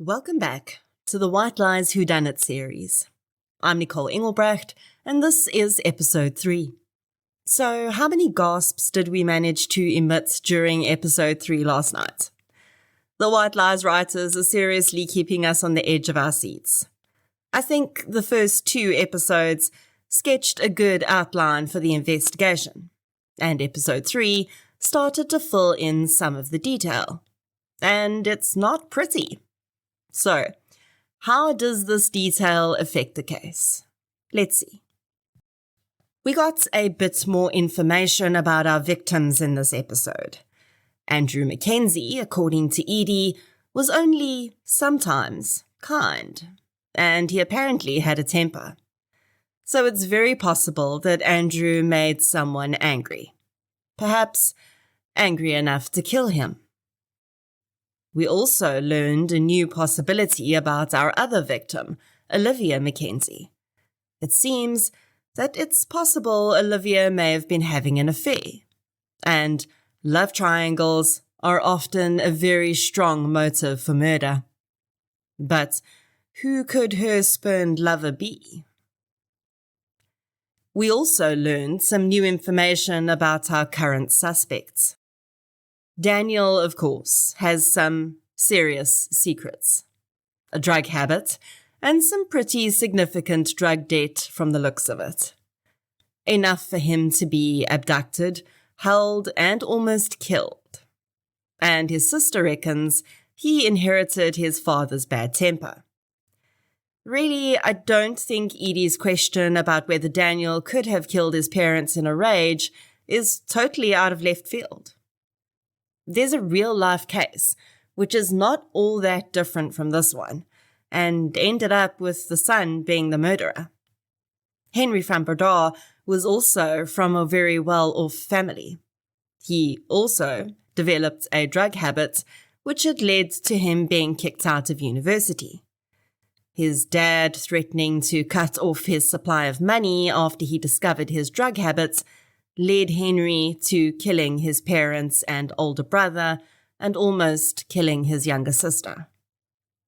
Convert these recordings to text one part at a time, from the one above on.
Welcome back to the White Lies Whodunit series. I'm Nicole Engelbrecht, and this is episode 3. So, how many gasps did we manage to emit during episode 3 last night? The White Lies writers are seriously keeping us on the edge of our seats. I think the first 2 episodes sketched a good outline for the investigation, and episode 3 started to fill in some of the detail. And it's not pretty. So, how does this detail affect the case? Let's see. We got a bit more information about our victims in this episode. Andrew Mackenzie, according to Edie, was only sometimes kind, and he apparently had a temper. So it's very possible that Andrew made someone angry. Perhaps angry enough to kill him. We also learned a new possibility about our other victim, Olivia Mackenzie. It seems that it's possible Olivia may have been having an affair, and love triangles are often a very strong motive for murder. But who could her spurned lover be? We also learned some new information about our current suspects. Daniel, of course, has some serious secrets. A drug habit, and some pretty significant drug debt from the looks of it. Enough for him to be abducted, held, and almost killed. And his sister reckons he inherited his father's bad temper. Really, I don't think Edie's question about whether Daniel could have killed his parents in a rage is totally out of left field. There's a real-life case, which is not all that different from this one, and ended up with the son being the murderer. Henry van Breda was also from a very well-off family. He also developed a drug habit, which had led to him being kicked out of university. His dad threatening to cut off his supply of money after he discovered his drug habits led Henry to killing his parents and older brother and almost killing his younger sister.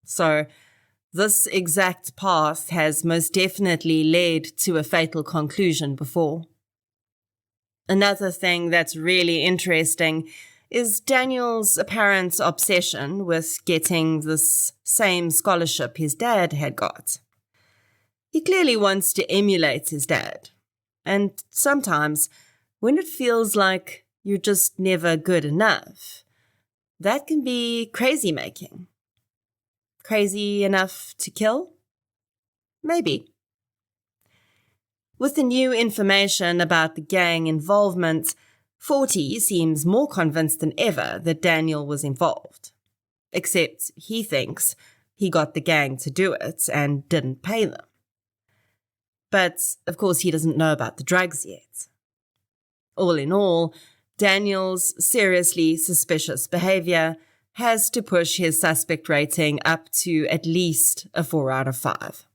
So, this exact path has most definitely led to a fatal conclusion before. Another thing that's really interesting is Daniel's apparent obsession with getting this same scholarship his dad had got. He clearly wants to emulate his dad, and sometimes when it feels like you're just never good enough, that can be crazy making. Crazy enough to kill? Maybe. With the new information about the gang involvement, 40 seems more convinced than ever that Daniel was involved. Except he thinks he got the gang to do it and didn't pay them. But, of course, he doesn't know about the drugs yet. All in all, Daniel's seriously suspicious behavior has to push his suspect rating up to at least a 4 out of 5.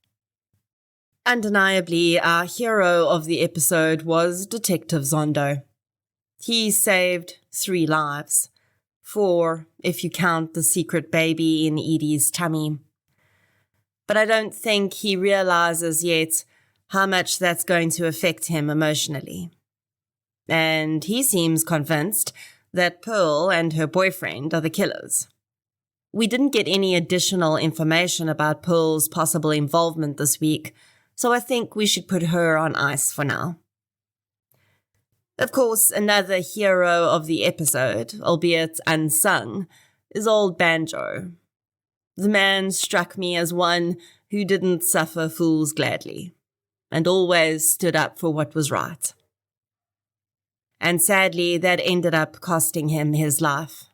Undeniably, our hero of the episode was Detective Zondo. He saved 3 lives. 4, if you count the secret baby in Edie's tummy. But I don't think he realizes yet how much that's going to affect him emotionally. And he seems convinced that Pearl and her boyfriend are the killers. We didn't get any additional information about Pearl's possible involvement this week, so I think we should put her on ice for now. Of course, another hero of the episode, albeit unsung, is old Banjo. The man struck me as one who didn't suffer fools gladly, and always stood up for what was right. And sadly, that ended up costing him his life.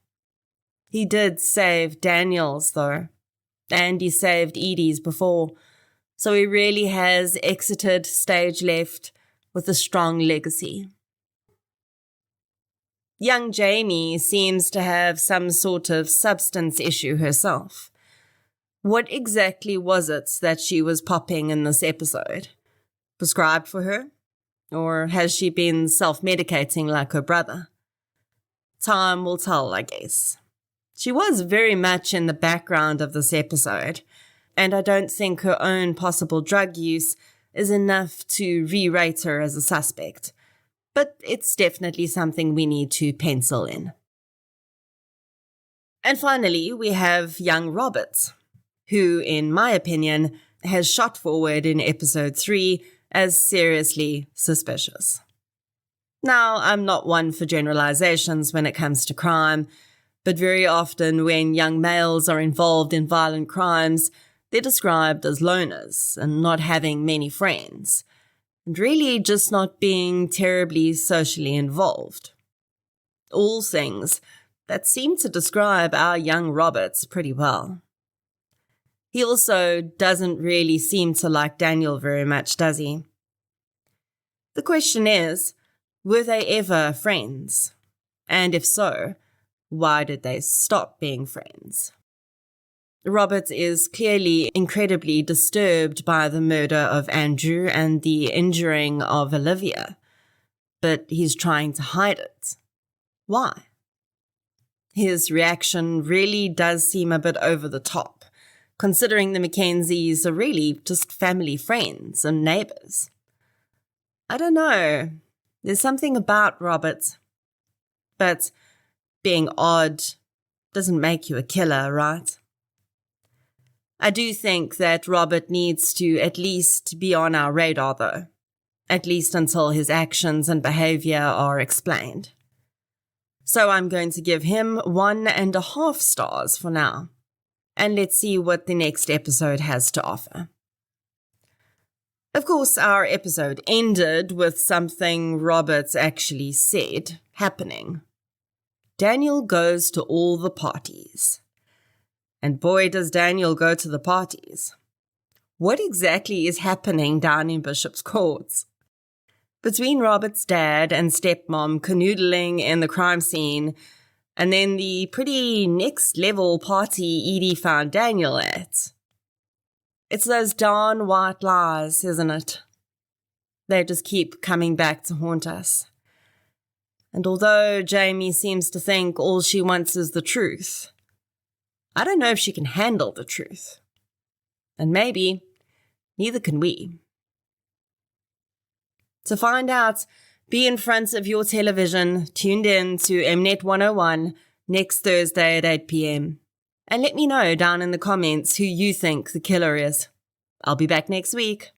He did save Daniel's, though, and he saved Edie's before, so he really has exited stage left with a strong legacy. Young Jamie seems to have some sort of substance issue herself. What exactly was it that she was popping in this episode? Prescribed for her? Or has she been self-medicating like her brother? Time will tell, I guess. She was very much in the background of this episode, and I don't think her own possible drug use is enough to re-rate her as a suspect. But it's definitely something we need to pencil in. And finally, we have young Robert, who, in my opinion, has shot forward in episode 3 as seriously suspicious. Now, I'm not one for generalizations when it comes to crime, but very often when young males are involved in violent crimes, they're described as loners and not having many friends, and really just not being terribly socially involved. All things that seem to describe our young Roberts pretty well. He also doesn't really seem to like Daniel very much, does he? The question is, were they ever friends? And if so, why did they stop being friends? Robert is clearly incredibly disturbed by the murder of Andrew and the injuring of Olivia, but he's trying to hide it. Why? His reaction really does seem a bit over the top, considering the Mackenzies are really just family friends and neighbors. I don't know. There's something about Robert. But being odd doesn't make you a killer, right? I do think that Robert needs to at least be on our radar, though. At least until his actions and behavior are explained. So I'm going to give him 1.5 stars for now. And let's see what the next episode has to offer. Of course, our episode ended with something Robert actually said happening. Daniel goes to all the parties. And boy, does Daniel go to the parties. What exactly is happening down in Bishopscourt? Between Robert's dad and stepmom canoodling in the crime scene, and then the pretty next-level party Edie found Daniel at. It's those darn white lies, isn't it? They just keep coming back to haunt us. And although Jamie seems to think all she wants is the truth, I don't know if she can handle the truth. And maybe neither can we. To find out, be in front of your television, tuned in to Mnet 101 next Thursday at 8 p.m. And let me know down in the comments who you think the killer is. I'll be back next week.